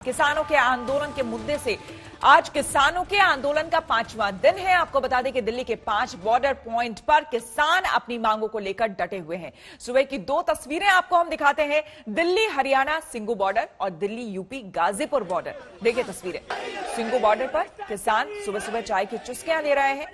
किसानों के आंदोलन के मुद्दे से आज किसानों के आंदोलन का 5वां दिन है। आपको बता दें कि दिल्ली के 5 बॉर्डर पॉइंट पर किसान अपनी मांगों को लेकर डटे हुए हैं। सुबह की 2 तस्वीरें आपको हम दिखाते हैं, दिल्ली हरियाणा सिंगू बॉर्डर और दिल्ली यूपी गाजीपुर बॉर्डर। देखिए तस्वीरें, सिंगू बॉर्डर पर किसान सुबह सुबह चाय की चुस्कियां ले रहे हैं।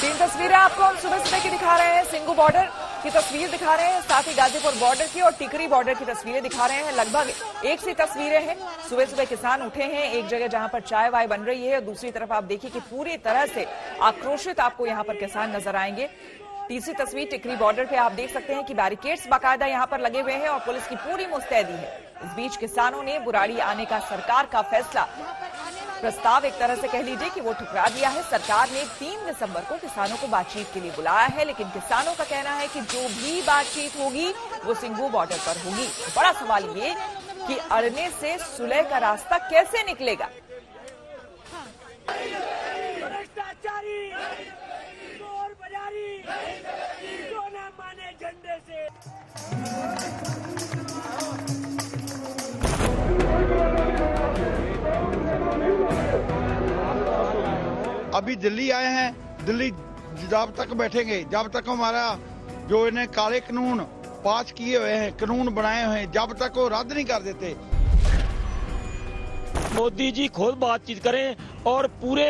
तीन तस्वीरें आपको हम सुबह सुबह की दिखा रहे हैं, सिंगू बॉर्डर की तस्वीर दिखा रहे हैं, साथ ही गाजीपुर बॉर्डर की और टिकरी बॉर्डर की तस्वीरें दिखा रहे हैं। लगभग एक सी तस्वीरें हैं। सुबह सुबह किसान उठे हैं एक जगह जहां पर चाय वाय बन रही है, और दूसरी तरफ आप देखिए कि पूरी तरह से आक्रोशित आपको यहां पर किसान नजर आएंगे। तीसरी तस्वीर टिकरी बॉर्डर पे आप देख सकते हैं कि बैरिकेड्स बाकायदा यहां पर लगे हुए हैं और पुलिस की पूरी मुस्तैदी है। इस बीच किसानों ने बुराड़ी आने का सरकार का फैसला प्रस्ताव एक तरह से कह लीजिए कि वो ठुकरा दिया है। सरकार ने 3 दिसंबर को किसानों को बातचीत के लिए बुलाया है, लेकिन किसानों का कहना है कि जो भी बातचीत होगी वो सिंगू बॉर्डर पर होगी। बड़ा सवाल ये कि अड़ने से सुलह का रास्ता कैसे निकलेगा। अभी दिल्ली आए हैं। दिल्ली जब तक बैठेंगे, जब तक हमारा जो इन्हें काले कानून पास किए हुए हैं, कानून बनाए हुए हैं, जब तक वो रद्द नहीं कर देते। मोदी जी खुद बातचीत करें और पूरे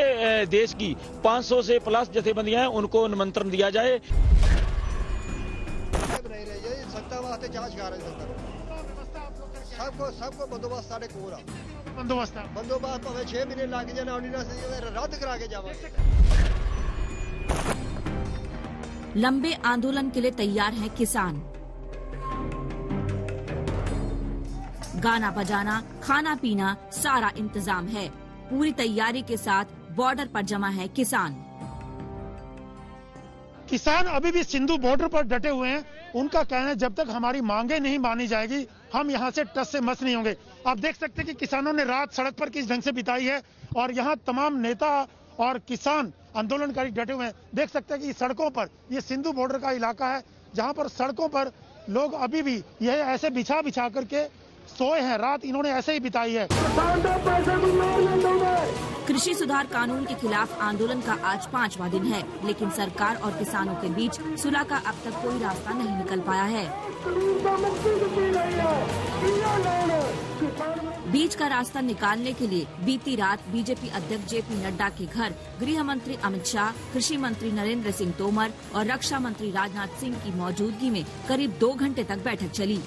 देश की 500 से प्लस जथेबंदियां हैं उनको निमंत्रण दिया जाए। सत्ता वास्ते जांच कर रहे सबको बंदोबस्त साढ़े कोल बंदोबस्त भावे 6 महीने लग जाए रद्द करा के जावांगे। लंबे आंदोलन के लिए तैयार हैं किसान। गाना बजाना, खाना पीना सारा इंतजाम है। पूरी तैयारी के साथ बॉर्डर पर जमा है किसान। किसान अभी भी सिंधु बॉर्डर पर डटे हुए हैं। उनका कहना है जब तक हमारी मांगे नहीं मानी जाएगी हम यहां से टस से मस नहीं होंगे। आप देख सकते हैं कि किसानों ने रात सड़क पर किस ढंग से बिताई है और यहां तमाम नेता और किसान आंदोलनकारी डटे हुए हैं। देख सकते हैं कि सड़कों पर, ये सिंधु बॉर्डर का इलाका है जहां पर सड़कों पर लोग अभी भी यह ऐसे बिछा करके सोए हैं। रात इन्होंने ऐसे ही बिताई है। कृषि सुधार कानून के खिलाफ आंदोलन का आज 5वां दिन है, लेकिन सरकार और किसानों के बीच सुलह का अब तक कोई रास्ता नहीं निकल पाया है। बीच का रास्ता निकालने के लिए बीती रात बीजेपी अध्यक्ष जेपी नड्डा के घर गृह मंत्री अमित शाह, कृषि मंत्री नरेंद्र सिंह तोमर और रक्षा मंत्री राजनाथ सिंह की मौजूदगी में करीब 2 घंटे तक बैठक चली।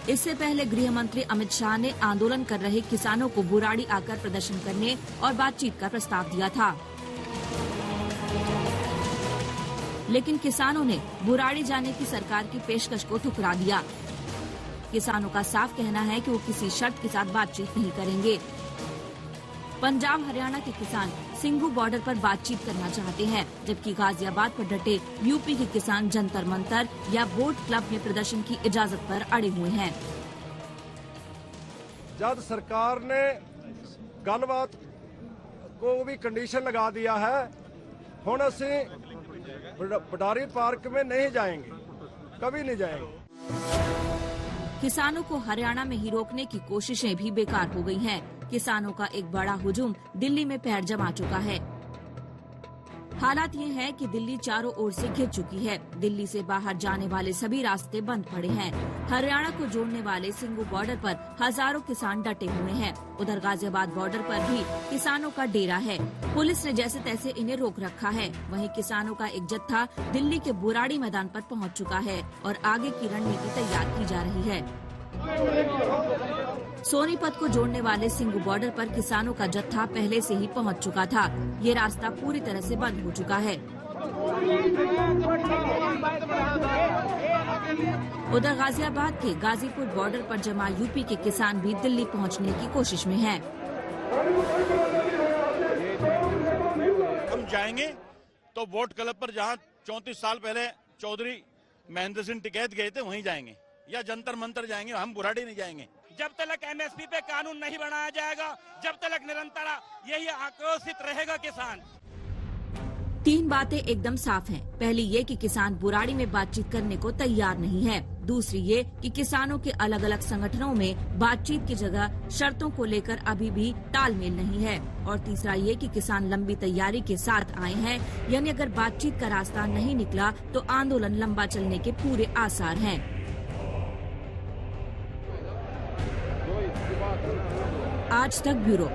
इससे पहले गृह मंत्री अमित शाह ने आंदोलन कर रहे किसानों को बुराड़ी आकर प्रदर्शन करने और बातचीत का प्रस्ताव दिया था, लेकिन किसानों ने बुराड़ी जाने की सरकार की पेशकश को ठुकरा दिया। किसानों का साफ कहना है कि वो किसी शर्त के साथ बातचीत नहीं करेंगे। पंजाब हरियाणा के किसान सिंगू बॉर्डर पर बातचीत करना चाहते हैं, जबकि गाजियाबाद पर डटे यूपी के किसान जंतर मंतर या बोट क्लब में प्रदर्शन की इजाजत पर अड़े हुए हैं। जब सरकार ने गलबात को भी कंडीशन लगा दिया है, हुण असीं पटारी पार्क में नहीं जाएंगे, कभी नहीं जाएंगे। किसानों को हरियाणा में ही रोकने की कोशिशें भी बेकार हो गई हैं। किसानों का एक बड़ा हुजूम दिल्ली में पैर जमा चुका है। हालात ये है कि दिल्ली चारों ओर से घिर चुकी है। दिल्ली से बाहर जाने वाले सभी रास्ते बंद पड़े हैं। हरियाणा को जोड़ने वाले सिंगू बॉर्डर पर हजारों किसान डटे हुए हैं। उधर गाजियाबाद बॉर्डर पर भी किसानों का डेरा है। पुलिस ने जैसे तैसे इन्हें रोक रखा है। वहीं किसानों का एक जत्था दिल्ली के बुराड़ी मैदान पर पहुंच चुका है और आगे की रणनीति तैयार की जा रही है। सोनीपत को जोड़ने वाले सिंगू बॉर्डर पर किसानों का जत्था पहले से ही पहुंच चुका था। ये रास्ता पूरी तरह से बंद हो चुका है। उधर गाजियाबाद के गाजीपुर बॉर्डर पर जमा यूपी के किसान भी दिल्ली पहुंचने की कोशिश में हैं। हम जाएंगे तो वोट क्लब पर जहां 34 साल पहले चौधरी महेंद्र सिंह टिकैत गए थे वहीं जाएंगे, या जंतर मंतर जाएंगे। हम बुराड़ी नहीं जाएंगे। जब तक एमएसपी पे कानून नहीं बनाया जाएगा, जब तक निरंतर यही आक्रोशित रहेगा किसान। 3 बातें एकदम साफ हैं। पहली ये कि किसान बुराड़ी में बातचीत करने को तैयार नहीं है। दूसरी ये कि किसानों के अलग अलग संगठनों में बातचीत की जगह शर्तों को लेकर अभी भी तालमेल नहीं है। और तीसरा ये कि किसान लंबी तैयारी के साथ आए हैं, यानी अगर बातचीत का रास्ता नहीं निकला तो आंदोलन लंबा चलने के पूरे आसार हैं। आज तक ब्यूरो।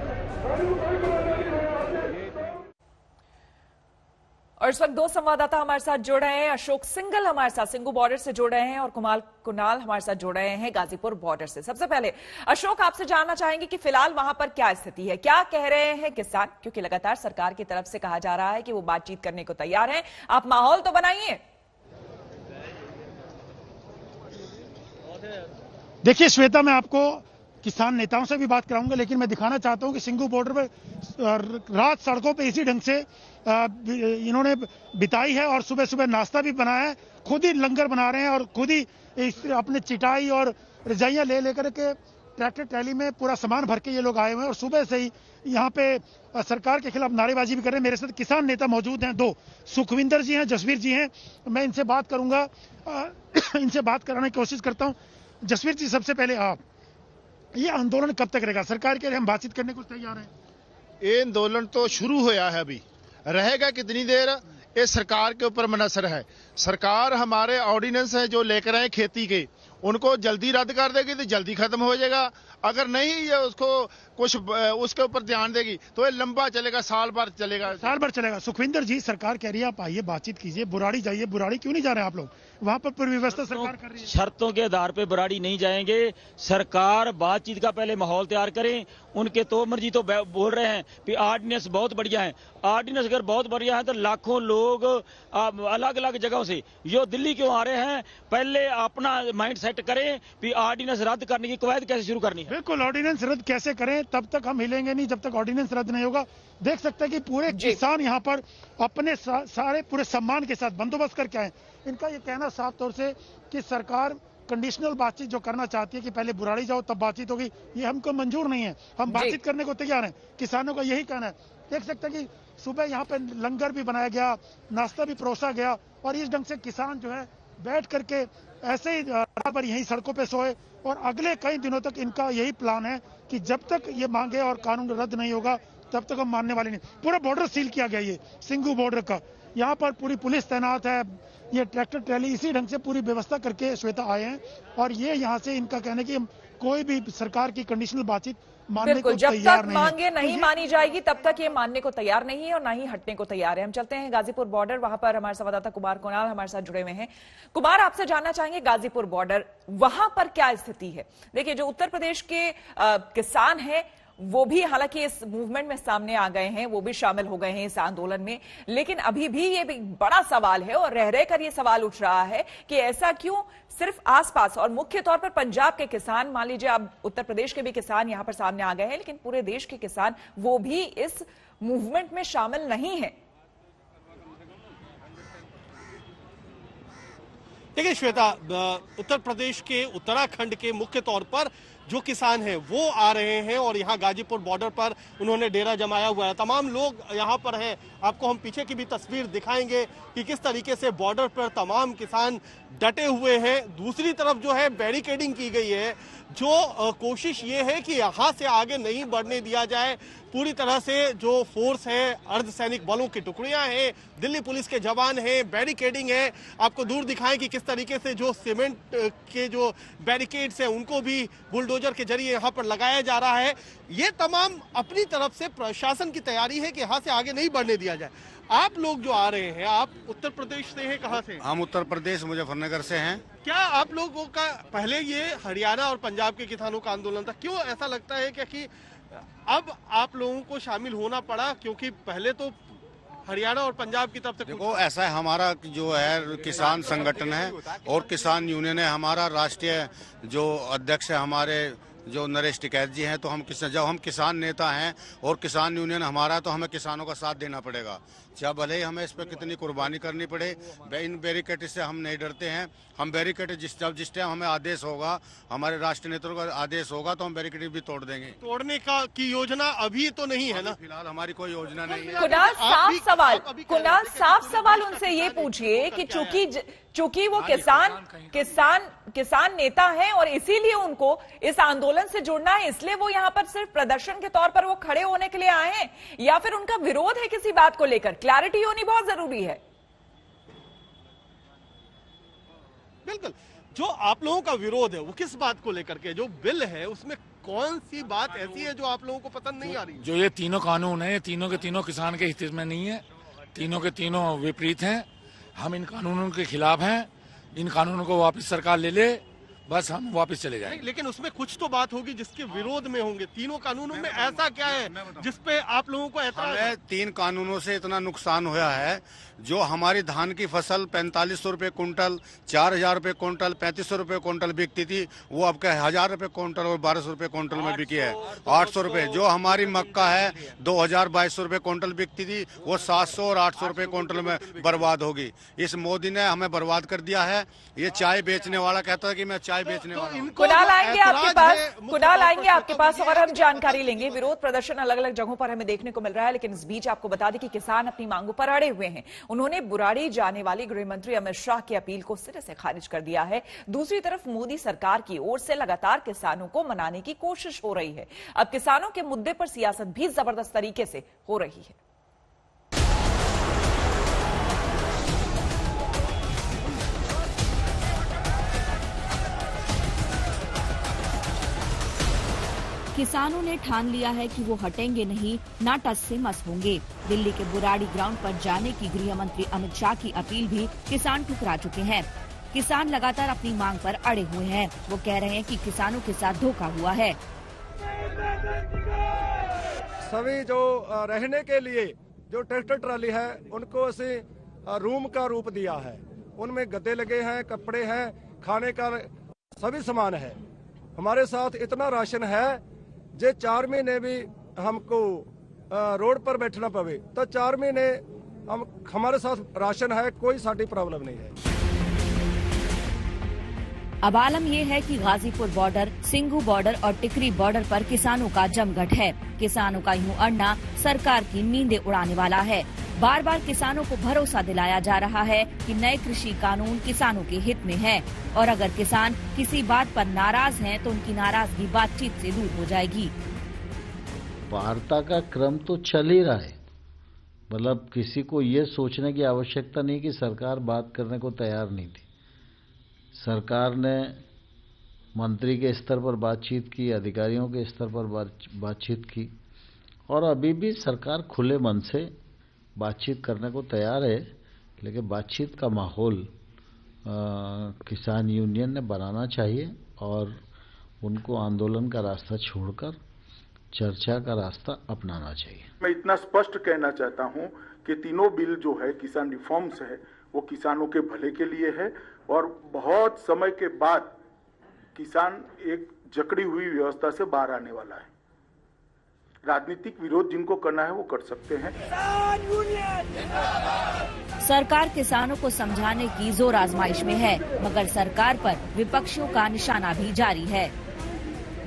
और इस वक्त 2 संवाददाता हमारे साथ जुड़ रहे हैं। अशोक सिंघल हमारे साथ सिंगू बॉर्डर से जुड़ रहे हैं और कुणाल हमारे साथ जुड़ रहे हैं गाजीपुर बॉर्डर से। सबसे पहले अशोक, आपसे जानना चाहेंगे कि फिलहाल वहां पर क्या स्थिति है, क्या कह रहे हैं किसान, क्योंकि लगातार सरकार की तरफ से कहा जा रहा है कि वो बातचीत करने को तैयार हैं। आप माहौल तो बनाइए। देखिए श्वेता, मैं आपको किसान नेताओं से भी बात कराऊंगा, लेकिन मैं दिखाना चाहता हूं कि सिंगू बॉर्डर पर रात सड़कों पे इसी ढंग से इन्होंने बिताई है और सुबह सुबह नाश्ता भी बनाया है। खुद ही लंगर बना रहे हैं और खुद ही अपने चिटाई और रजाइयां ले लेकर के ट्रैक्टर ट्रैली में पूरा सामान भर के ये लोग आए हुए हैं और सुबह से ही यहाँ पे सरकार के खिलाफ नारेबाजी भी कर रहे हैं। मेरे साथ किसान नेता मौजूद हैं 2, सुखविंदर जी हैं, जसवीर जी हैं। मैं इनसे बात करूंगा, इनसे बात कराने की कोशिश करता हूँ। जसवीर जी, सबसे पहले आप, ये आंदोलन कब तक रहेगा? सरकार के लिए हम बातचीत करने को तैयार हैं। ये आंदोलन तो शुरू होया है, अभी रहेगा कितनी देर ये सरकार के ऊपर मुनहसर है। सरकार हमारे ऑर्डिनेंस है जो लेकर आए खेती के, उनको जल्दी रद्द कर देगी तो जल्दी खत्म हो जाएगा। अगर नहीं ये उसको कुछ उसके ऊपर ध्यान देगी तो ये लंबा चलेगा, साल भर चलेगा। सुखविंदर जी, सरकार कह रही है आप आइए बातचीत कीजिए, बुराड़ी जाइए। बुराड़ी क्यों नहीं जा रहे हैं आप लोग? वहाँ पर पूरी व्यवस्था सरकार कर रही है। शर्तों के आधार पे बुराड़ी नहीं जाएंगे। सरकार बातचीत का पहले माहौल तैयार करें। उनके तोमर जी तो बोल रहे हैं कि ऑर्डिनेंस बहुत बढ़िया है। ऑर्डिनेंस अगर बहुत बढ़िया है तो लाखों लोग अलग अलग जगहों से जो दिल्ली क्यों आ रहे हैं, पहले अपना माइंड सेट करें कि ऑर्डिनेंस रद्द करने की कवायद कैसे शुरू करनी है। बिल्कुल, ऑर्डिनेंस रद्द कैसे करें, तब तक हम हिलेंगे नहीं जब तक ऑर्डिनेंस रद्द नहीं होगा। देख सकते हैं कि पूरे किसान यहाँ पर अपने सारे पूरे सम्मान के साथ बंदोबस्त करके आए। इनका ये कहना साफ तौर से कि सरकार कंडीशनल बातचीत जो करना चाहती है कि पहले बुराड़ी जाओ तब बातचीत होगी, ये हमको मंजूर नहीं है। हम बातचीत करने को तैयार हैं। किसानों का यही कहना है। देख सकते हैं कि सुबह यहाँ पे लंगर भी बनाया गया, नाश्ता भी परोसा गया और इस ढंग से किसान जो है बैठ करके ऐसे ही पर यही सड़कों पे सोए। और अगले कई दिनों तक इनका यही प्लान है कि जब तक ये मांगे और कानून रद्द नहीं होगा तब तक हम मानने वाले नहीं। पूरा बॉर्डर सील किया गया, ये सिंगू बॉर्डर का, यहाँ पर पूरी पुलिस तैनात है। ये ट्रैक्टर ट्रैली इसी ढंग से पूरी व्यवस्था करके श्वेता आए हैं और ये यहाँ से इनका कहना है कि कोई भी सरकार की कंडीशनल बातचीत मानने को जब तैयार तक नहीं मांगे है। नहीं मानी जाएगी तब तक ये मानने को तैयार नहीं है और ना ही हटने को तैयार है। हम चलते हैं गाजीपुर बॉर्डर, वहां पर हमारे संवाददाता कुणाल हमारे साथ जुड़े हुए हैं। कुमार, आपसे जानना चाहेंगे गाजीपुर बॉर्डर, वहां पर क्या स्थिति है? देखिए, जो उत्तर प्रदेश के किसान हैं वो भी हालांकि इस मूवमेंट में सामने आ गए हैं, वो भी शामिल हो गए हैं इस आंदोलन में, लेकिन अभी भी ये बड़ा सवाल है और रह रहकर ये सवाल उठ रहा है कि ऐसा क्यों सिर्फ आसपास और मुख्य तौर पर पंजाब के किसान, मान लीजिए अब उत्तर प्रदेश के भी किसान यहां पर सामने आ गए हैं, लेकिन पूरे देश के किसान वो भी इस मूवमेंट में शामिल नहीं है। देखिए श्वेता, उत्तर प्रदेश के उत्तराखंड के मुख्य तौर पर जो किसान हैं वो आ रहे हैं और यहाँ गाजीपुर बॉर्डर पर उन्होंने डेरा जमाया हुआ है। तमाम लोग यहाँ पर हैं। आपको हम पीछे की भी तस्वीर दिखाएंगे कि किस तरीके से बॉर्डर पर तमाम किसान डटे हुए हैं। दूसरी तरफ जो है बैरिकेडिंग की गई है, जो कोशिश ये है कि यहाँ से आगे नहीं बढ़ने दिया जाए। पूरी तरह से जो फोर्स है, अर्धसैनिक बलों की टुकड़ियां हैं, दिल्ली पुलिस के जवान हैं, बैरिकेडिंग है। आपको दूर दिखाएं कि किस तरीके से जो सीमेंट के जो बैरिकेड्स हैं उनको भी बुलडोजर के जरिए यहाँ पर लगाया जा रहा है। ये तमाम अपनी तरफ से प्रशासन की तैयारी है कि यहाँ से आगे नहीं बढ़ने दिया जाए। आप लोग जो आ रहे हैं, आप उत्तर प्रदेश से हैं, कहाँ से? हम उत्तर प्रदेश मुजफ्फरनगर से हैं। क्या आप लोगों का पहले ये हरियाणा और पंजाब के किसानों का आंदोलन था, क्यों ऐसा लगता है कि अब आप लोगों को शामिल होना पड़ा? क्योंकि पहले तो हरियाणा और पंजाब की तरफ से देखो, ऐसा है, हमारा जो है किसान संगठन है और किसान यूनियन है। हमारा राष्ट्रीय जो अध्यक्ष है हमारे जो नरेश टिकैत जी हैं, तो जब हम किसान नेता हैं और किसान यूनियन हमारा, तो हमें किसानों का साथ देना पड़ेगा, चाहे भले ही हमें इस पर कितनी कुर्बानी करनी पड़े। इन बैरिकेड से हम नहीं डरते हैं। हम बैरिकेड जिस टाइम हमें आदेश होगा, हमारे राष्ट्रीय नेताओं का आदेश होगा, तो हम बैरिकेड भी तोड़ देंगे। तोड़ने की योजना अभी तो नहीं है ना? फिलहाल हमारी कोई योजना नहीं है। कुणाल, साफ सवाल उनसे ये पूछिए कि चूंकि वो किसान नेता हैं और इसीलिए उनको इस आंदोलन से जुड़ना है, इसलिए वो यहाँ पर सिर्फ प्रदर्शन के तौर पर वो खड़े होने के लिए आए हैं, या फिर उनका विरोध है किसी बात को लेकर? क्लैरिटी होनी बहुत जरूरी है। बिल्कुल, जो आप लोगों का विरोध है वो किस बात को लेकर के? जो बिल है उसमें कौन सी बात ऐसी है जो आप लोगों को पसंद नहीं आ रही? जो ये तीनों कानून है, ये तीनों के तीनों किसान के हित में नहीं है, तीनों के तीनों विपरीत हैं। हम इन कानूनों के खिलाफ हैं। इन कानूनों को वापस सरकार ले ले, बस हम वापस चले जाएंगे। लेकिन उसमें कुछ तो बात होगी जिसके विरोध में होंगे। तीनों कानूनों में ऐसा क्या है जिसपे आप लोगों को ऐतराज है? 3 कानूनों से इतना नुकसान हुआ है। जो हमारी धान की फसल 4500 रुपए कुंटल, 4000 रुपए कुंटल, 3500 रुपए कुंटल बिकती थी, वो अब क्या 1000 रुपए कुंटल और 1200 रुपए कुंटल में बिकी है। 800 रुपए। जो हमारी मक्का है 2200 रुपए कुंटल बिकती थी, वो 700 और 800 रुपए कुंटल में बर्बाद होगी। इस मोदी ने हमें बर्बाद कर दिया है। ये चाय बेचने वाला कहता है कि मैं चाय बेचने वाला हूं। कुणाल आएंगे आपके पास और हम जानकारी लेंगे। विरोध प्रदर्शन अलग अलग जगहों पर हमें देखने को मिल रहा है, लेकिन इस बीच आपको बता दें कि किसान अपनी मांगों पर अड़े हुए हैं। उन्होंने बुराड़ी जाने वाली गृह मंत्री अमित शाह की अपील को सिरे से खारिज कर दिया है। दूसरी तरफ मोदी सरकार की ओर से लगातार किसानों को मनाने की कोशिश हो रही है। अब किसानों के मुद्दे पर सियासत भी जबरदस्त तरीके से हो रही है। किसानों ने ठान लिया है कि वो हटेंगे नहीं, ना टस से मस होंगे। दिल्ली के बुराड़ी ग्राउंड पर जाने की गृह मंत्री अमित शाह की अपील भी किसान ठुकरा चुके हैं। किसान लगातार अपनी मांग पर अड़े हुए हैं। वो कह रहे हैं कि किसानों के साथ धोखा हुआ है। सभी जो रहने के लिए जो ट्रैक्टर ट्राली है, उनको ऐसे रूम का रूप दिया है। उनमें गद्दे लगे हैं, कपड़े हैं, खाने का सभी सामान है। हमारे साथ इतना राशन है जे 4 महीने भी हमको रोड पर बैठना पवे तो 4 महीने हमारे साथ राशन है, कोई साड़ी प्रॉब्लम नहीं है। अब आलम यह है कि गाजीपुर बॉर्डर, सिंगू बॉर्डर और टिकरी बॉर्डर पर किसानों का जमघट है। किसानों का यूं अड़ना सरकार की नींदें उड़ाने वाला है। बार बार किसानों को भरोसा दिलाया जा रहा है कि नए कृषि कानून किसानों के हित में है और अगर किसान किसी बात पर नाराज हैं तो उनकी नाराजगी बातचीत से दूर हो जाएगी। वार्ता का क्रम तो चल ही रहा है। मतलब किसी को ये सोचने की आवश्यकता नहीं कि सरकार बात करने को तैयार नहीं थी। सरकार ने मंत्री के स्तर पर बातचीत की, अधिकारियों के स्तर पर बातचीत की और अभी भी सरकार खुले मन से बातचीत करने को तैयार है। लेकिन बातचीत का माहौल किसान यूनियन ने बनाना चाहिए और उनको आंदोलन का रास्ता छोड़कर चर्चा का रास्ता अपनाना चाहिए। मैं इतना स्पष्ट कहना चाहता हूं कि तीनों बिल जो है किसान रिफॉर्म्स है, वो किसानों के भले के लिए है और बहुत समय के बाद किसान एक जकड़ी हुई व्यवस्था से बाहर आने वाला है। राजनीतिक विरोध जिनको करना है वो कर सकते हैं। सरकार किसानों को समझाने की जोर आजमाइश में है, मगर सरकार पर विपक्षियों का निशाना भी जारी है।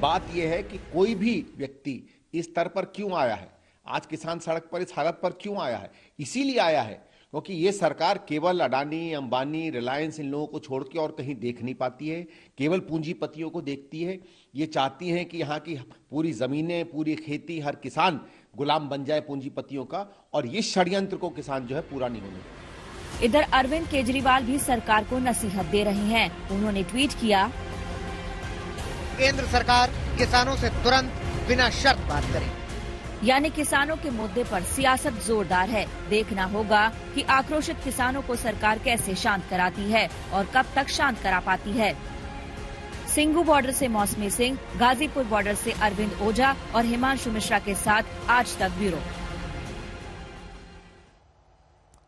बात यह है कि कोई भी व्यक्ति इस स्तर पर क्यों आया है, आज किसान सड़क पर इस हालत पर क्यों आया है? इसीलिए आया है क्योंकि ये सरकार केवल अडानी, अंबानी, रिलायंस इन लोगों को छोड़ के और कहीं देख नहीं पाती है, केवल पूंजीपतियों को देखती है। ये चाहती हैं कि यहाँ की पूरी जमीनें, पूरी खेती, हर किसान गुलाम बन जाए पूंजीपतियों का, और ये षड्यंत्र को किसान जो है पूरा नहीं होने देते। इधर अरविंद केजरीवाल भी सरकार को नसीहत दे रहे हैं। उन्होंने ट्वीट किया, केंद्र सरकार किसानों से तुरंत बिना शर्त बात करे। यानी किसानों के मुद्दे पर सियासत जोरदार है। देखना होगा कि आक्रोशित किसानों को सरकार कैसे शांत कराती है और कब तक शांत करा पाती है। सिंगू बॉर्डर से मौसमी सिंह, गाजीपुर बॉर्डर से अरविंद ओझा और हिमांशु मिश्रा के साथ आज तक ब्यूरो।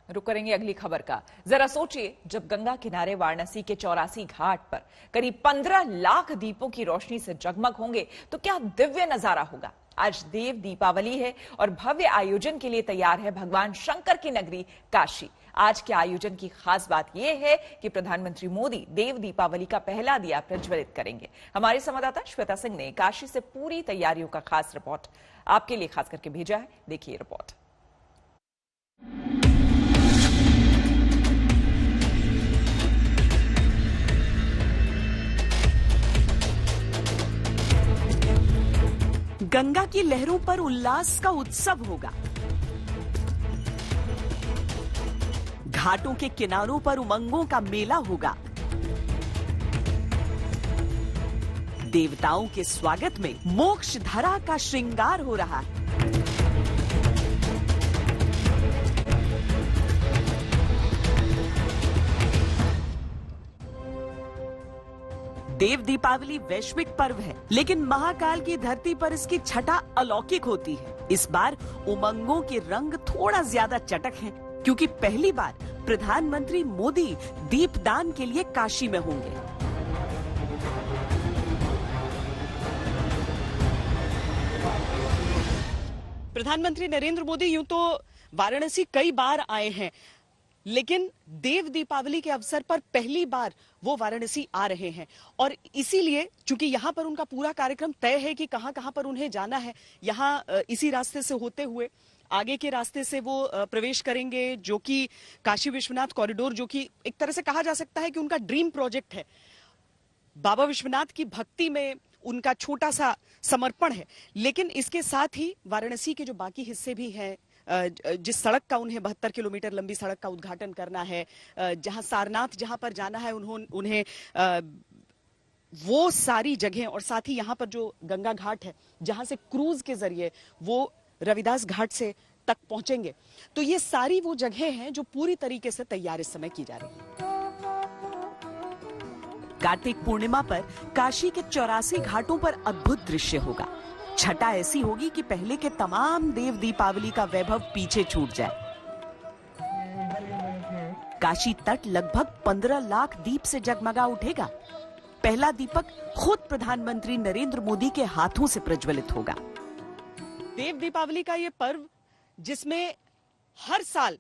रुक करेंगे अगली खबर का। जरा सोचिए, जब गंगा किनारे वाराणसी के 84 घाट पर करीब 15 लाख दीपों की रोशनी से जगमग होंगे तो क्या दिव्य नजारा होगा। आज देव दीपावली है और भव्य आयोजन के लिए तैयार है भगवान शंकर की नगरी काशी। आज के आयोजन की खास बात यह है कि प्रधानमंत्री मोदी देव दीपावली का पहला दिया प्रज्वलित करेंगे। हमारे संवाददाता श्वेता सिंह ने काशी से पूरी तैयारियों का खास रिपोर्ट आपके लिए खास करके भेजा है। देखिए रिपोर्ट। गंगा की लहरों पर उल्लास का उत्सव होगा। घाटों के किनारों पर उमंगों का मेला होगा। देवताओं के स्वागत में मोक्ष धरा का श्रृंगार हो रहा है। देव दीपावली वैश्विक पर्व है, लेकिन महाकाल की धरती पर इसकी छटा अलौकिक होती है। इस बार उमंगों के रंग थोड़ा ज्यादा चटक हैं, क्योंकि पहली बार प्रधानमंत्री मोदी दीपदान के लिए काशी में होंगे। प्रधानमंत्री नरेंद्र मोदी यूं तो वाराणसी कई बार आए हैं, लेकिन देव दीपावली के अवसर पर पहली बार वो वाराणसी आ रहे हैं। और इसीलिए चूंकि यहाँ पर उनका पूरा कार्यक्रम तय है कि कहां कहां पर उन्हें जाना है, यहाँ इसी रास्ते से होते हुए आगे के रास्ते से वो प्रवेश करेंगे, जो कि काशी विश्वनाथ कॉरिडोर, जो कि एक तरह से कहा जा सकता है कि उनका ड्रीम प्रोजेक्ट है। बाबा विश्वनाथ की भक्ति में उनका छोटा सा समर्पण है। लेकिन इसके साथ ही वाराणसी के जो बाकी हिस्से भी हैं, जिस सड़क का उन्हें 72 किलोमीटर लंबी सड़क का उद्घाटन करना है, जहां सारनाथ जहां पर जाना है उन्हें वो सारी जगह, और साथ ही यहाँ पर जो गंगा घाट है जहां से क्रूज के जरिए वो रविदास घाट से तक पहुंचेंगे, तो ये सारी वो जगह हैं जो पूरी तरीके से तैयार इस समय की जा रही है। कार्तिक पूर्णिमा पर काशी के 84 घाटों पर अद्भुत दृश्य होगा। छटा ऐसी होगी कि पहले के तमाम देव दीपावली का वैभव पीछे छूट जाए। काशी तट लगभग 15 लाख दीप से जगमगा उठेगा। पहला दीपक खुद प्रधानमंत्री नरेंद्र मोदी के हाथों से प्रज्वलित होगा। देव दीपावली का ये पर्व, जिसमें हर साल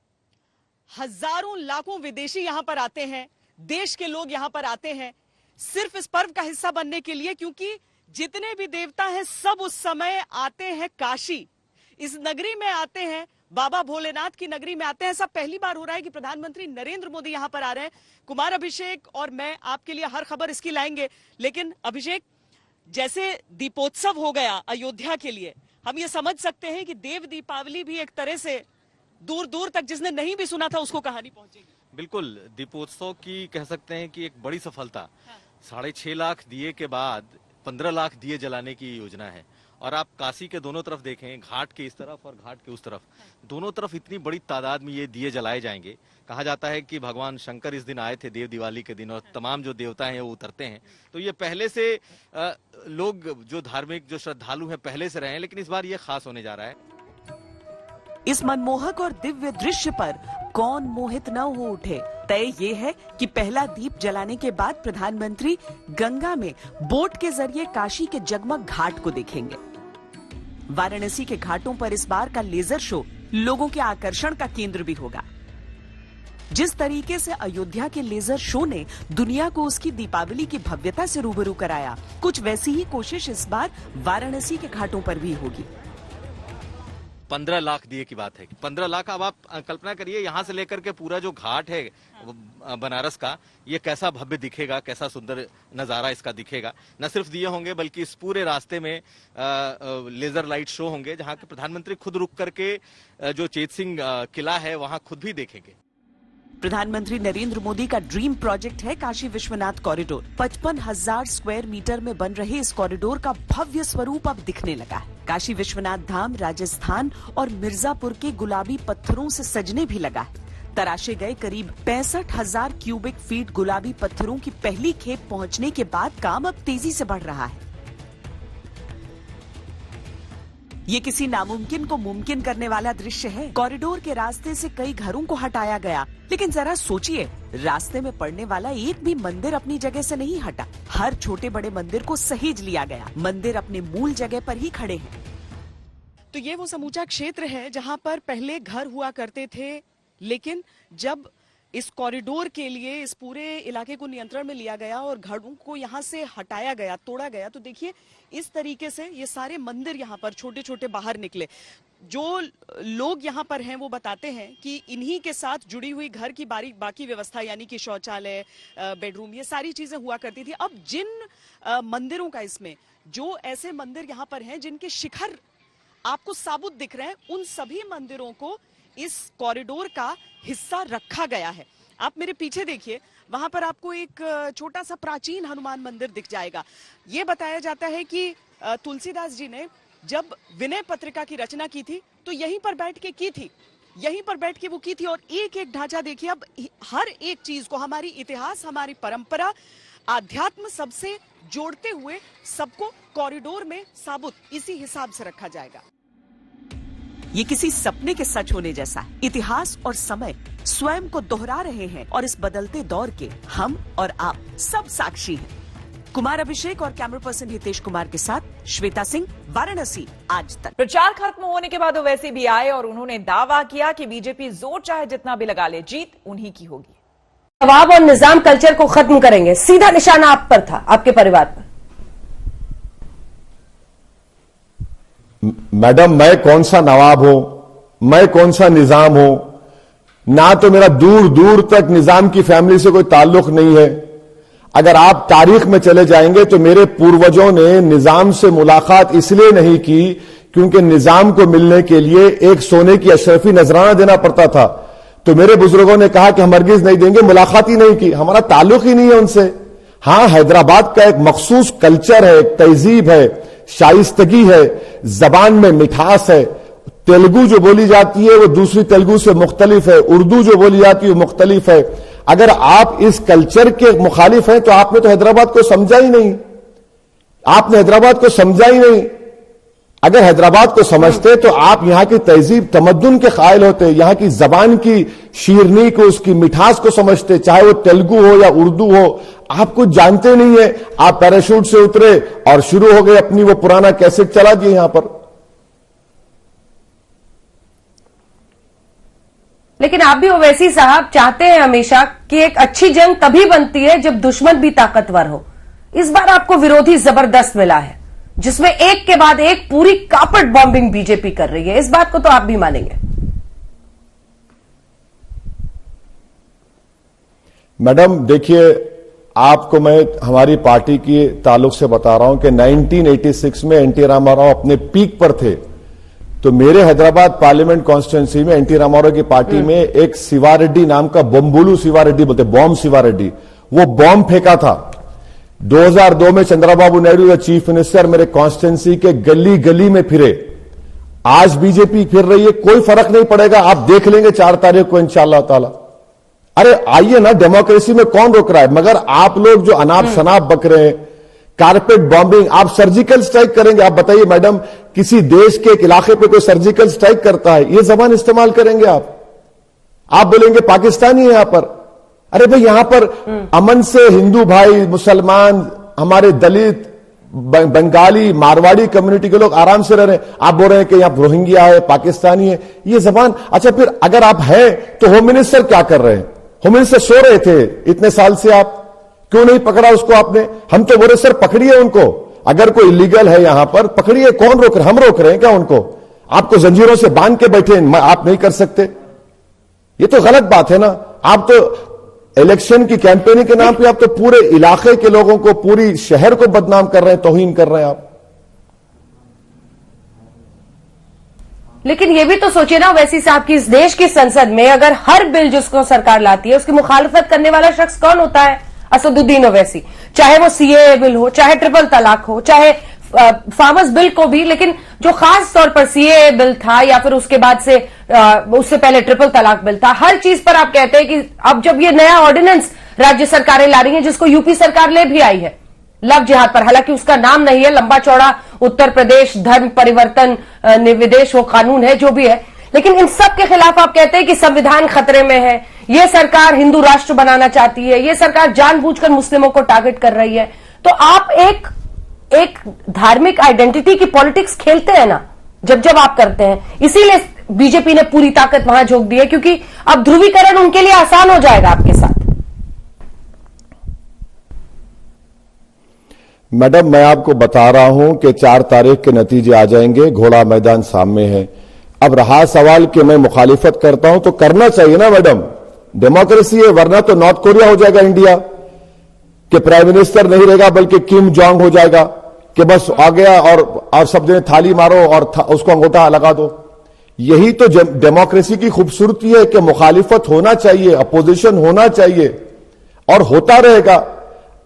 हजारों लाखों विदेशी यहां पर आते हैं, देश के लोग यहां पर आते हैं सिर्फ इस पर्व का हिस्सा बनने के लिए, क्योंकि जितने भी देवता हैं सब उस समय आते हैं काशी, इस नगरी में आते हैं, बाबा भोलेनाथ की नगरी में आते हैं। ऐसा पहली बार हो रहा है कि प्रधानमंत्री नरेंद्र मोदी यहां पर आ रहे हैं। कुमार अभिषेक और मैं आपके लिए हर खबर इसकी लाएंगे, लेकिन अभिषेक, जैसे दीपोत्सव हो गया अयोध्या के लिए, हम ये समझ सकते हैं कि देव दीपावली भी एक तरह से दूर दूर तक जिसने नहीं भी सुना था उसको कहानी पहुंचेगी। बिल्कुल, दीपोत्सव की कह सकते हैं कि एक बड़ी सफलता। 6.5 लाख दिए के बाद 15 लाख दिए जलाने की योजना है। और आप काशी के दोनों तरफ देखें, घाट के इस तरफ और घाट के उस तरफ, दोनों तरफ इतनी बड़ी तादाद में ये दिए जलाए जाएंगे। कहा जाता है कि भगवान शंकर इस दिन आए थे, देव दिवाली के दिन, और तमाम जो देवता हैं वो उतरते हैं। तो ये पहले से लोग जो धार्मिक, जो श्रद्धालु हैं, पहले से रहे हैं, लेकिन इस बार ये खास होने जा रहा है। इस मनमोहक और दिव्य दृश्य पर कौन मोहित न हो उठे। तय ये है कि पहला दीप जलाने के बाद प्रधानमंत्री गंगा में बोट के जरिए काशी के जगमग घाट को देखेंगे। वाराणसी के घाटों पर इस बार का लेजर शो लोगों के आकर्षण का केंद्र भी होगा। जिस तरीके से अयोध्या के लेजर शो ने दुनिया को उसकी दीपावली की भव्यता से रूबरू कराया, कुछ वैसी ही कोशिश इस बार वाराणसी के घाटों पर भी होगी। 15 लाख दिए की बात है। 15 लाख, अब आप कल्पना करिए यहाँ से लेकर के पूरा जो घाट है बनारस का, ये कैसा भव्य दिखेगा, कैसा सुंदर नजारा इसका दिखेगा। न सिर्फ दिए होंगे, बल्कि इस पूरे रास्ते में लेजर लाइट शो होंगे, जहाँ के प्रधानमंत्री खुद रुक करके जो चेत सिंह किला है वहाँ खुद भी देखेंगे। प्रधानमंत्री नरेंद्र मोदी का ड्रीम प्रोजेक्ट है Kashi Vishwanath corridor. 55,000 square metre में बन रहे इस कॉरिडोर का भव्य स्वरूप अब दिखने लगा है। काशी विश्वनाथ धाम राजस्थान और मिर्जापुर के गुलाबी पत्थरों से सजने भी लगा है। तराशे गए करीब 65,000 क्यूबिक फीट गुलाबी पत्थरों की पहली खेप पहुंचने के बाद काम अब तेजी से बढ़ रहा है। ये किसी नामुमकिन को मुमकिन करने वाला दृश्य है। कॉरिडोर के रास्ते से कई घरों को हटाया गया, लेकिन जरा सोचिए, रास्ते में पड़ने वाला एक भी मंदिर अपनी जगह से नहीं हटा। हर छोटे बड़े मंदिर को सहेज लिया गया। मंदिर अपने मूल जगह पर ही खड़े हैं। तो ये वो समूचा क्षेत्र है जहाँ पर पहले घर हुआ करते थे, लेकिन जब इस कॉरिडोर के लिए इस पूरे इलाके को नियंत्रण में लिया गया और घरों को यहाँ से हटाया गया, तोड़ा गया, तो देखिए इस तरीके से ये सारे मंदिर यहाँ पर छोटे छोटे बाहर निकले। जो लोग यहाँ पर हैं वो बताते हैं कि इन्हीं के साथ जुड़ी हुई घर की बाकी व्यवस्था, यानी कि शौचालय, बेडरूम, ये सारी चीजें हुआ करती थी। अब जिन मंदिरों का, इसमें जो ऐसे मंदिर यहाँ पर हैं जिनके शिखर आपको साबुत दिख रहे हैं, उन सभी मंदिरों को इस कॉरिडोर का हिस्सा रखा गया है। आप मेरे पीछे देखिए, वहां पर आपको एक छोटा सा प्राचीन हनुमान मंदिर दिख जाएगा। ये बताया जाता है कि तुलसीदास जी ने जब विनय पत्रिका की रचना की थी तो यहीं पर बैठ के की थी, यहीं पर बैठ के वो की थी। और एक एक ढांचा देखिए, अब हर एक चीज को, हमारी इतिहास, हमारी परंपरा, आध्यात्म, सबसे जोड़ते हुए सबको कॉरिडोर में साबुत इसी हिसाब से रखा जाएगा। ये किसी सपने के सच होने जैसा है। इतिहास और समय स्वयं को दोहरा रहे हैं और इस बदलते दौर के हम और आप सब साक्षी हैं। कुमार अभिषेक और कैमरा पर्सन हितेश कुमार के साथ श्वेता सिंह, वाराणसी, आज तक। प्रचार खत्म होने के बाद ओवैसी भी आए और उन्होंने दावा किया कि बीजेपी जोर चाहे जितना भी लगा ले, जीत उन्हीं की होगी। नवाब और निजाम कल्चर को खत्म करेंगे, सीधा निशाना आप पर था, आपके परिवार पर। मैडम, मैं कौन सा नवाब हूं, मैं कौन सा निजाम हूं? ना तो मेरा दूर दूर तक निजाम की फैमिली से कोई ताल्लुक नहीं है। अगर आप तारीख में चले जाएंगे तो मेरे पूर्वजों ने निजाम से मुलाकात इसलिए नहीं की क्योंकि निजाम को मिलने के लिए एक सोने की अशरफी नजराना देना पड़ता था। तो मेरे बुजुर्गों ने कहा कि हम हरगिज नहीं देंगे, मुलाकात ही नहीं की, हमारा ताल्लुक ही नहीं है उनसे। हां, हैदराबाद का एक मखसूस कल्चर है, एक तहजीब है, शाइस्तगी है, जबान में मिठास है। तेलुगु जो बोली जाती है वो दूसरी तेलुगु से मुख्तलिफ है, उर्दू जो बोली जाती है वो मुख्तलिफ है। अगर आप इस कल्चर के मुखालिफ हैं तो आपने तो हैदराबाद को समझा ही नहीं, आपने हैदराबाद को समझा ही नहीं। अगर हैदराबाद को समझते तो आप यहां की तहजीब तमद्दुन के कायल होते, यहां की जबान की शीरनी को, उसकी मिठास को समझते, चाहे वो तेलुगु हो या उर्दू हो। आप कुछ जानते नहीं है, आप पैराशूट से उतरे और शुरू हो गए अपनी वो पुराना कैसेट चला दिए यहां पर। लेकिन आप भी ओवैसी साहब चाहते हैं हमेशा कि एक अच्छी जंग तभी बनती है जब दुश्मन भी ताकतवर हो। इस बार आपको विरोधी जबरदस्त मिला है, जिसमें एक के बाद एक पूरी कार्पेट बॉम्बिंग बीजेपी कर रही है। इस बात को तो आप भी मानेंगे। मैडम देखिए, आपको मैं हमारी पार्टी के ताल्लुक से बता रहा हूं कि 1986 में एनटी रामाराव अपने पीक पर थे, तो मेरे हैदराबाद पार्लियामेंट कॉन्स्टिट्यूंसी में एनटी रामाराव की पार्टी में एक शिवारेड्डी नाम का, बम्बुलू शिवारेड्डी बोलते, बॉम्ब शिवारेड्डी, वो बॉम्ब फेंका था। 2002 में चंद्रबाबू नायडू चीफ मिनिस्टर मेरे कॉन्स्टिट्यूंसी के गली गली में फिरे। आज बीजेपी फिर रही है, कोई फर्क नहीं पड़ेगा, आप देख लेंगे 4 तारीख को इंशाअल्लाह ताला। अरे आइए ना, डेमोक्रेसी में कौन रोक रहा है? मगर आप लोग जो अनाप शनाप बक रहे हैं, कारपेट बॉम्बिंग, आप सर्जिकल स्ट्राइक करेंगे। आप बताइए मैडम, किसी देश के एक इलाके पे कोई सर्जिकल स्ट्राइक करता है, ये जबान इस्तेमाल करेंगे आप बोलेंगे पाकिस्तानी है यहां पर। अरे भाई, यहां पर अमन से हिंदू भाई, मुसलमान, हमारे दलित, बंगाली, मारवाड़ी कम्युनिटी के लोग आराम से रह रहे हैं। आप बोल रहे हैं कि यहां रोहिंग्या है, पाकिस्तानी है, ये जबान। अच्छा, फिर अगर आप हैं तो होम मिनिस्टर क्या कर रहे हैं? होम मिनिस्टर सो रहे थे इतने साल से, आप क्यों नहीं पकड़ा उसको आपने? हम तो बोल रहे सर पकड़िए उनको, अगर कोई इलीगल है यहां पर पकड़िए। कौन रोक रहे? हम रोक रहे हैं क्या उनको? आपको जंजीरों से बांध के बैठे, आप नहीं कर सकते? ये तो गलत बात है ना। आप तो इलेक्शन की कैंपेनिंग के नाम पे आप तो पूरे इलाके के लोगों को, पूरी शहर को बदनाम कर रहे हैं, तौहीन कर रहे हैं आप। लेकिन ये भी तो सोचिए ना वैसी साहब की, इस देश की संसद में अगर हर बिल जिसको सरकार लाती है उसकी मुखालफत करने वाला शख्स कौन होता है? असदुद्दीन ओवैसी। चाहे वो सीएए बिल हो, चाहे ट्रिपल तलाक हो, चाहे फार्मर्स बिल को भी, लेकिन जो खास तौर पर सीएए बिल था या फिर उसके बाद से उससे पहले ट्रिपल तलाक बिल था, हर चीज पर आप कहते हैं कि अब जब ये नया ऑर्डिनेंस राज्य सरकारें ला रही हैं, जिसको यूपी सरकार ले भी आई है, लव जिहाद पर। हालांकि उसका नाम नहीं है, लंबा चौड़ा उत्तर प्रदेश धर्म परिवर्तन विदेश वो कानून है, जो भी है, लेकिन इन सब के खिलाफ आप कहते हैं कि संविधान खतरे में है, ये सरकार हिंदू राष्ट्र बनाना चाहती है, ये सरकार जानबूझकर मुस्लिमों को टारगेट कर रही है। तो आप एक धार्मिक आइडेंटिटी की पॉलिटिक्स खेलते हैं ना जब आप करते हैं, इसीलिए बीजेपी ने पूरी ताकत वहां झोंक दी है, क्योंकि अब ध्रुवीकरण उनके लिए आसान हो जाएगा आपके साथ। मैडम, मैं आपको बता रहा हूं कि 4 तारीख के नतीजे आ जाएंगे, घोड़ा मैदान सामने है। अब रहा सवाल कि मैं मुखालिफत करता हूं तो करना चाहिए ना मैडम, डेमोक्रेसी है, वरना तो नॉर्थ कोरिया हो जाएगा इंडिया, कि प्राइम मिनिस्टर नहीं रहेगा बल्कि किम जोंग हो जाएगा, कि बस आ गया और सब जने थाली मारो और उसको अंगूठा लगा दो। यही तो डेमोक्रेसी की खूबसूरती है कि मुखालिफत होना चाहिए, अपोजिशन होना चाहिए और होता रहेगा।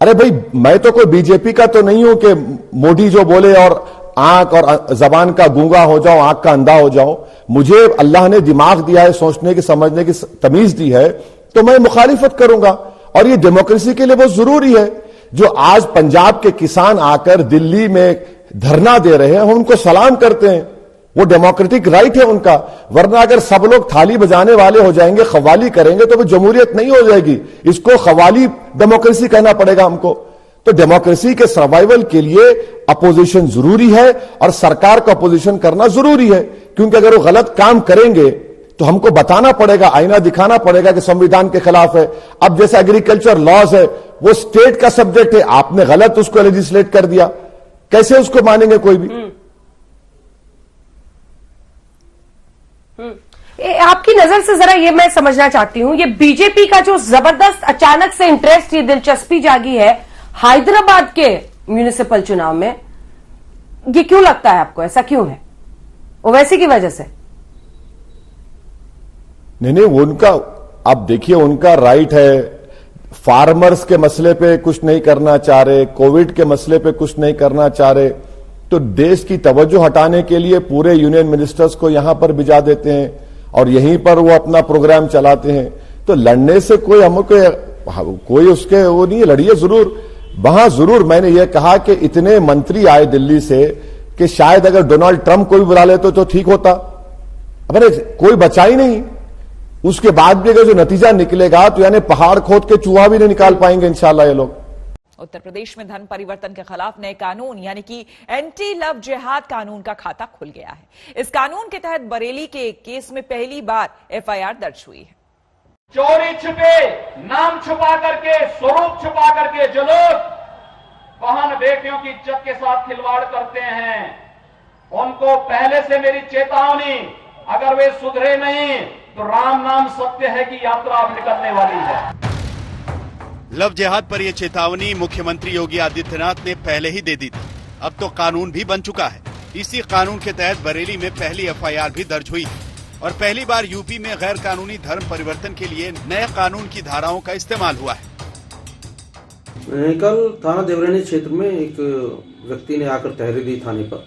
अरे भाई, मैं तो कोई बीजेपी का तो नहीं हूं कि मोदी जो बोले और आंख और जबान का गूंगा हो जाओ, आंख का अंधा हो जाओ। मुझे अल्लाह ने दिमाग दिया है, सोचने की समझने की तमीज दी है, तो मैं मुखालिफत करूंगा और ये डेमोक्रेसी के लिए बहुत जरूरी है। जो आज पंजाब के किसान आकर दिल्ली में धरना दे रहे हैं, हम उनको सलाम करते हैं, वो डेमोक्रेटिक राइट है उनका। वरना अगर सब लोग थाली बजाने वाले हो जाएंगे, खवाली करेंगे, तो वो जमहूरियत नहीं हो जाएगी, इसको खवाली डेमोक्रेसी कहना पड़ेगा हमको। तो डेमोक्रेसी के सर्वाइवल के लिए अपोजिशन जरूरी है और सरकार को अपोजिशन करना जरूरी है, क्योंकि अगर वो गलत काम करेंगे तो हमको बताना पड़ेगा, आईना दिखाना पड़ेगा कि संविधान के खिलाफ है। अब जैसे एग्रीकल्चर लॉज है, वो स्टेट का सब्जेक्ट है, आपने गलत उसको लेजिस्लेट कर दिया, कैसे उसको मानेंगे कोई भी। आपकी नजर से जरा ये मैं समझना चाहती हूं, ये बीजेपी का जो जबरदस्त अचानक से इंटरेस्ट, ये दिलचस्पी जागी है हैदराबाद के म्यूनिसिपल चुनाव में, ये क्यों लगता है आपको, ऐसा क्यों है? ओवैसी की वजह से? नहीं, उनका, आप देखिए, उनका राइट है। फार्मर्स के मसले पे कुछ नहीं करना चाह रहे, कोविड के मसले पे कुछ नहीं करना चाह रहे, तो देश की तवज्जो हटाने के लिए पूरे यूनियन मिनिस्टर्स को यहां पर भिजा देते हैं और यहीं पर वो अपना प्रोग्राम चलाते हैं। तो लड़ने से कोई उसके वो नहीं है, लड़िए जरूर, वहां जरूर। मैंने ये कहा कि इतने मंत्री आए दिल्ली से कि शायद अगर डोनाल्ड ट्रंप को भी बुला लेते तो ठीक होता, अरे कोई बचा ही नहीं। उसके बाद भी अगर जो नतीजा निकलेगा तो यानी पहाड़ खोद के चूहा भी नहीं निकाल पाएंगे इंशाल्लाह ये लोग। उत्तर प्रदेश में धर्म परिवर्तन के खिलाफ नए कानून यानी कि एंटी लव जिहाद कानून का खाता खुल गया है। इस कानून के तहत बरेली के एक केस में पहली बार एफआईआर दर्ज हुई है। चोरी छिपे, नाम छुपा करके, स्वरूप छुपा करके जो लोग बहन बेटियों की इज्जत के साथ खिलवाड़ करते हैं, उनको पहले से मेरी चेतावनी, अगर वे सुधरे नहीं तो राम नाम सत्य है कि यात्रा अब निकलने वाली है। लव जिहाद पर यह चेतावनी मुख्यमंत्री योगी आदित्यनाथ ने पहले ही दे दी थी। अब तो कानून भी बन चुका है। इसी कानून के तहत बरेली में पहली एफआईआर भी दर्ज हुई है और पहली बार यूपी में गैर कानूनी धर्म परिवर्तन के लिए नए कानून की धाराओं का इस्तेमाल हुआ है। कल थाना देवरानी क्षेत्र में एक व्यक्ति ने आकर तहरीर दी थाने पर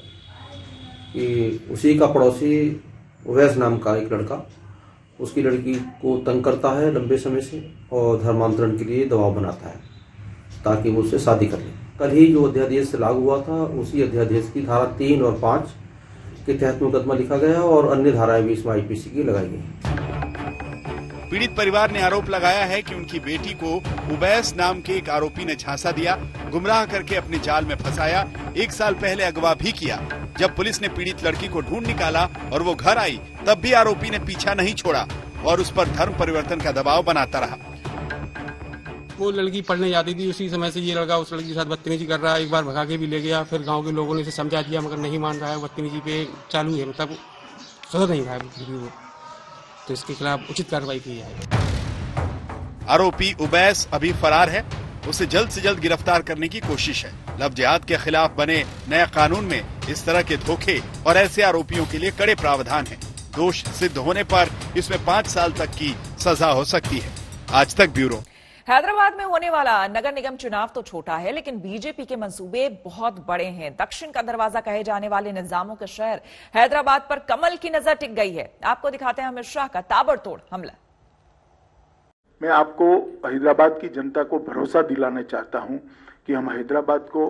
कि उसी का पड़ोसी उवैस नाम का एक लड़का उसकी लड़की को तंग करता है लंबे समय से और धर्मांतरण के लिए दबाव बनाता है ताकि वो उससे शादी कर ले। कल ही जो अध्यादेश से लागू हुआ था, उसी अध्यादेश की धारा 3 और 5 के तहत मुकदमा लिखा गया और अन्य धाराएं भी इसमें आईपीसी की लगाई गई। पीड़ित परिवार ने आरोप लगाया है कि उनकी बेटी को उवैस नाम के एक आरोपी ने झांसा दिया, गुमराह करके अपने जाल में फंसाया, 1 साल पहले अगवा भी किया। जब पुलिस ने पीड़ित लड़की को ढूंढ निकाला और वो घर आई, तब भी आरोपी ने पीछा नहीं छोड़ा और उस पर धर्म परिवर्तन का दबाव बनाता रहा। वो लड़की पढ़ने जाती थी, उसी समय से ये लड़का उस लड़की के साथ बदतमीजी कर रहा है। एक बार भगा के भी ले गया, फिर गांव के लोगों ने इसे समझा दिया मगर नहीं मान रहा है, बदतमीजी पे चालू है, मतलब सुधर नहीं रहा है वो, तो इसके खिलाफ उचित कार्रवाई की जाए। आरोपी उवैस अभी फरार है, उसे जल्द से जल्द गिरफ्तार करने की कोशिश है। लव जिहाद के खिलाफ बने नए कानून में इस तरह के धोखे और ऐसे आरोपियों के लिए कड़े प्रावधान हैं। दोष सिद्ध होने पर इसमें 5 साल तक की सजा हो सकती है। आज तक ब्यूरो। हैदराबाद में होने वाला नगर निगम चुनाव तो छोटा है, लेकिन बीजेपी के मंसूबे बहुत बड़े हैं। दक्षिण का दरवाजा कहे जाने वाले निजामों के शहर हैदराबाद पर कमल की नजर टिक गई है। आपको दिखाते हैं अमित शाह का ताबड़तोड़ हमला। मैं आपको हैदराबाद की जनता को भरोसा दिलाना चाहता हूं कि हम हैदराबाद को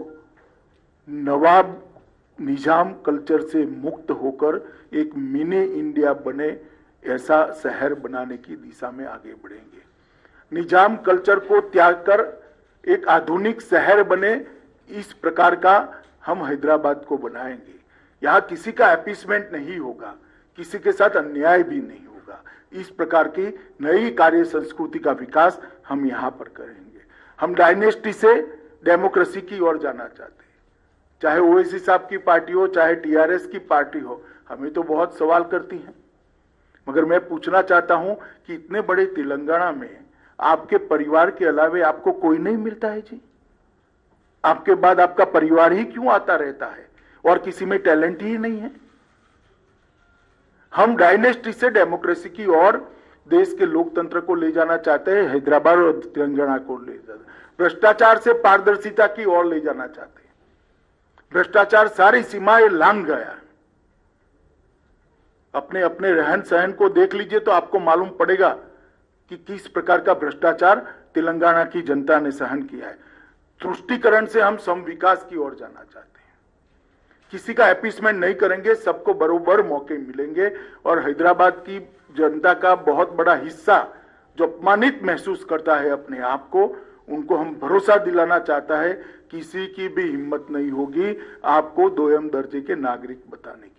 नवाब निजाम कल्चर से मुक्त होकर एक मिनी इंडिया बने ऐसा शहर बनाने की दिशा में आगे बढ़ेंगे। निजाम कल्चर को त्याग कर एक आधुनिक शहर बने, इस प्रकार का हम हैदराबाद को बनाएंगे। यहाँ किसी का अपीसमेंट नहीं होगा, किसी के साथ अन्याय भी नहीं होगा। इस प्रकार की नई कार्य संस्कृति का विकास हम यहाँ पर करेंगे। हम डायनेस्टी से डेमोक्रेसी की ओर जाना चाहते हैं। चाहे ओवैसी साहब की पार्टी हो, चाहे टीआरएस की पार्टी हो, हमें तो बहुत सवाल करती हैं, मगर मैं पूछना चाहता हूं कि इतने बड़े तेलंगाना में आपके परिवार के अलावे आपको कोई नहीं मिलता है जी? आपके बाद आपका परिवार ही क्यों आता रहता है और किसी में टैलेंट ही नहीं है? हम डायनेस्टी से डेमोक्रेसी की ओर देश के लोकतंत्र को ले जाना चाहते हैं, हैदराबाद और तेलंगाना को ले जाना, भ्रष्टाचार से पारदर्शिता की ओर ले जाना चाहते हैं। भ्रष्टाचार सारी सीमाएं लांघ गया। अपने अपने रहन सहन को देख लीजिए तो आपको मालूम पड़ेगा कि किस प्रकार का भ्रष्टाचार तेलंगाना की जनता ने सहन किया है। तुष्टीकरण से हम सम विकास की ओर जाना चाहते हैं। किसी का अपीसमेंट नहीं करेंगे, सबको बरोबर मौके मिलेंगे। और हैदराबाद की जनता का बहुत बड़ा हिस्सा जो अपमानित महसूस करता है अपने आप को, उनको हम भरोसा दिलाना चाहता है किसी की भी हिम्मत नहीं होगी आपको दोयम दर्जे के नागरिक बताने की।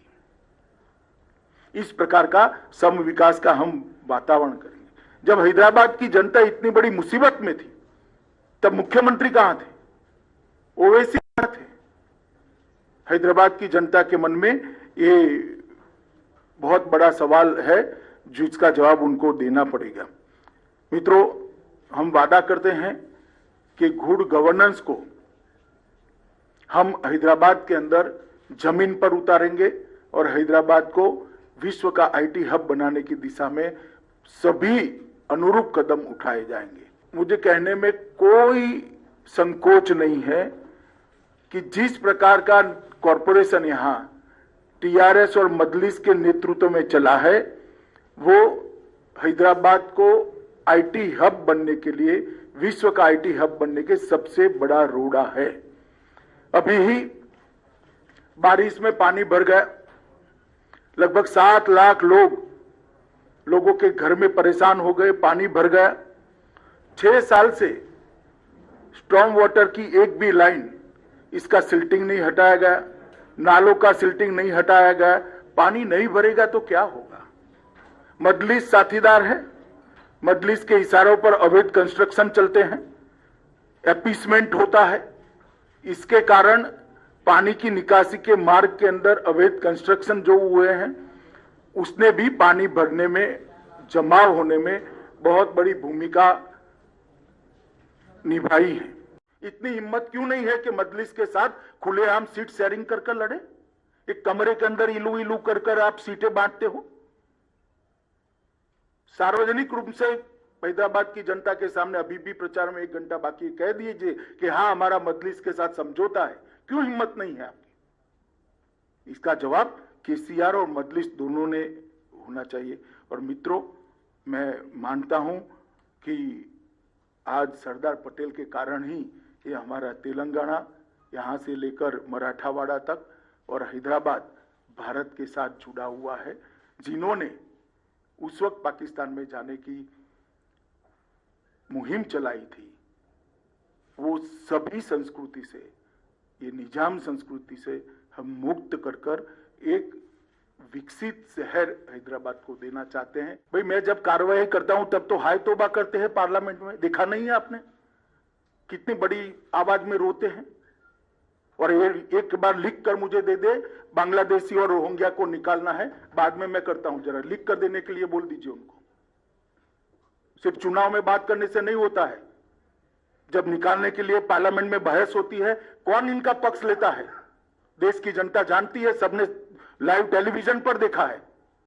इस प्रकार का सम विकास का हम वातावरण करेंगे। जब हैदराबाद की जनता इतनी बड़ी मुसीबत में थी, तब मुख्यमंत्री कहां थे? ओवैसी कहां थे? हैदराबाद की जनता के मन में ये बहुत बड़ा सवाल है जिसका जवाब उनको देना पड़ेगा। मित्रों, हम वादा करते हैं कि गुड गवर्नेंस को हम हैदराबाद के अंदर जमीन पर उतारेंगे और हैदराबाद को विश्व का आईटी हब बनाने की दिशा में सभी अनुरूप कदम उठाए जाएंगे। मुझे कहने में कोई संकोच नहीं है कि जिस प्रकार का कॉरपोरेशन यहां टीआरएस और मजलिस के नेतृत्व में चला है, वो हैदराबाद को आईटी हब बनने के लिए, विश्व का आईटी हब बनने के सबसे बड़ा रोड़ा है। अभी ही बारिश में पानी भर गया, लगभग 7 लाख लोगों के घर में परेशान हो गए, पानी भर गया। 6 साल से स्टॉर्म वाटर की एक भी लाइन, इसका सिल्टिंग नहीं हटाया गया, नालों का सिल्टिंग नहीं हटाया गया। पानी नहीं भरेगा तो क्या होगा? मजलिस साथीदार है, मजलिस के इशारों पर अवैध कंस्ट्रक्शन चलते हैं, अपीसमेंट होता है। इसके कारण पानी की निकासी के मार्ग के अंदर अवैध कंस्ट्रक्शन जो हुए हैं, उसने भी पानी भरने में, जमाव होने में बहुत बड़ी भूमिका निभाई है। इतनी हिम्मत क्यों नहीं है कि मजलिस के साथ खुलेआम सीट शेयरिंग कर लड़े? एक कमरे के अंदर इलू इलू कर आप सीटें बांटते हो। सार्वजनिक रूप से हैदराबाद की जनता के सामने अभी भी प्रचार में 1 घंटा बाकी, कह दीजिए कि हाँ हमारा मजलिस के साथ समझौता है। क्यों हिम्मत नहीं है आपकी? इसका जवाब केसीआर और मजलिस दोनों ने होना चाहिए। और मित्रों, मैं मानता हूं कि आज सरदार पटेल के कारण ही ये हमारा तेलंगाना, यहां से लेकर मराठावाड़ा तक और हैदराबाद भारत के साथ जुड़ा हुआ है। जिन्होंने उस वक्त पाकिस्तान में जाने की मुहिम चलाई थी, वो सभी संस्कृति से, ये निजाम संस्कृति से हम मुक्त कर एक विकसित शहर हैदराबाद को देना चाहते हैं। भाई, मैं जब कार्रवाई करता हूं तब तो हाय तौबा करते हैं पार्लियामेंट में, देखा नहीं है आपने? कितनी बड़ी आवाज में रोते हैं। और एक बार लिख कर मुझे दे दे, बांग्लादेशी और रोहिंग्या को निकालना है, बाद में मैं करता हूं, जरा लिख कर देने के लिए बोल दीजिए उनको। सिर्फ चुनाव में बात करने से नहीं होता है, जब निकालने के लिए पार्लियामेंट में बहस होती है, कौन इनका पक्ष लेता है? देश की जनता जानती है, सबने लाइव टेलीविजन पर देखा है।